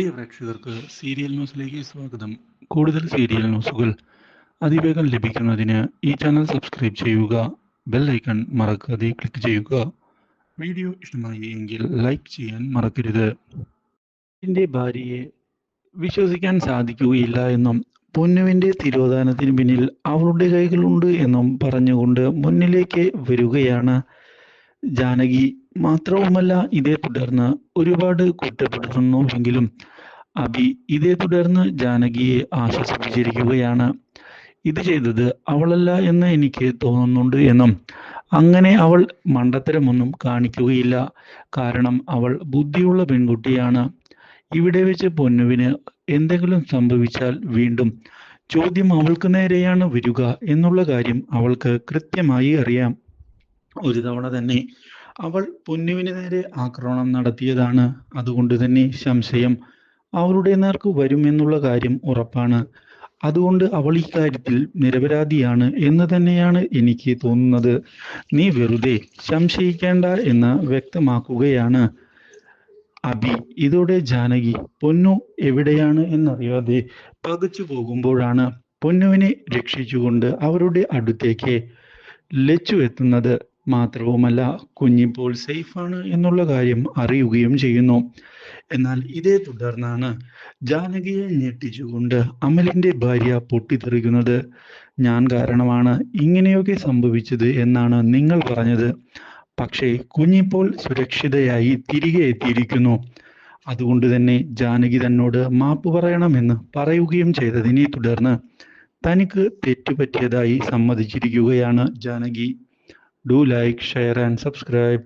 പ്രിയ പ്രേക്ഷകർക്ക് സീരിയൽ ന്യൂസിലേക്ക് സ്വാഗതം. കൂടുതൽ സീരിയൽ ന്യൂസുകൾ അതിവേഗം ലഭിക്കുന്നതിന് ഈ ചാനൽ സബ്സ്ക്രൈബ് ചെയ്യുക. ബെൽ ഐക്കൺ മറക്കാതെ ക്ലിക്ക് ചെയ്യുക. വീഡിയോ ഇഷ്ടമായി എങ്കിൽ ലൈക്ക് ചെയ്യാൻ മറക്കരുത്. എൻ്റെ ഭാര്യയെ വിശ്വസിക്കാൻ സാധിക്കുകയില്ല എന്നും പൊന്നുവിൻ്റെ തിരോധാനത്തിന് പിന്നിൽ അവളുടെ കൈകളുണ്ട് എന്നും പറഞ്ഞുകൊണ്ട് മുന്നിലേക്ക് വരികയാണ് ജാനകി. മാത്രവുമല്ല, ഇതേ തുടർന്ന് ഒരുപാട് കുറ്റപ്പെടുത്തുന്നുവെങ്കിലും അഭി ഇതേ തുടർന്ന് ജാനകിയെ ആശ്വസിപ്പിച്ചിരിക്കുകയാണ്. ഇത് ചെയ്തത് അവളല്ല എന്ന് എനിക്ക് തോന്നുന്നുണ്ട് എന്നും അങ്ങനെ അവൾ മണ്ടത്തരമൊന്നും കാണിക്കുകയില്ല, കാരണം അവൾ ബുദ്ധിയുള്ള പെൺകുട്ടിയാണ്. ഇവിടെ വെച്ച് പൊന്നുവിന് എന്തെങ്കിലും സംഭവിച്ചാൽ വീണ്ടും ചോദ്യം അവൾക്ക് നേരെയാണ് വരിക എന്നുള്ള കാര്യം അവൾക്ക് കൃത്യമായി അറിയാം. ഒരു തവണ തന്നെ അവൾ പൊന്നുവിന് നേരെ ആക്രമണം നടത്തിയതാണ്. അതുകൊണ്ട് തന്നെ സംശയം അവളുടെ നേർക്ക് വരുമെന്നുള്ള കാര്യം ഉറപ്പാണ്. അതുകൊണ്ട് അവൾ ഈ കാര്യത്തിൽ നിരപരാധിയാണ് എന്ന് തന്നെയാണ് എനിക്ക് തോന്നുന്നത്. നീ വെറുതെ സംശയിക്കേണ്ട എന്ന് വ്യക്തമാക്കുകയാണ് അഭി. ഇതോടെ ജാനകി പൊന്നു എവിടെയാണ് എന്നറിയാതെ പകച്ചു പോകുമ്പോഴാണ് പൊന്നുവിനെ രക്ഷിച്ചുകൊണ്ട് അവരുടെ അടുത്തേക്ക് ലച്ചു എത്തുന്നത്. മാത്രവുമല്ല, കുഞ്ഞിപ്പോൾ സേഫാണ് എന്നുള്ള കാര്യം അറിയുകയും ചെയ്യുന്നു. എന്നാൽ ഇതേ തുടർന്നാണ് ജാനകിയെ ഞെട്ടിച്ചുകൊണ്ട് അമലിന്റെ ഭാര്യ പൊട്ടിത്തെറിക്കുന്നത്. ഞാൻ കാരണമാണ് ഇങ്ങനെയൊക്കെ സംഭവിച്ചത് എന്നാണ് നിങ്ങൾ പറഞ്ഞത്. പക്ഷേ കുഞ്ഞിപ്പോൾ സുരക്ഷിതയായി തിരികെ എത്തിയിരിക്കുന്നു. അതുകൊണ്ട് തന്നെ ജാനകി തന്നോട് മാപ്പ് പറയണമെന്ന് പറയുകയും ചെയ്തതിനെ തുടർന്ന് തനിക്ക് തെറ്റുപറ്റിയതായി സമ്മതിച്ചിരിക്കുകയാണ് Janaki. Do like, share and subscribe.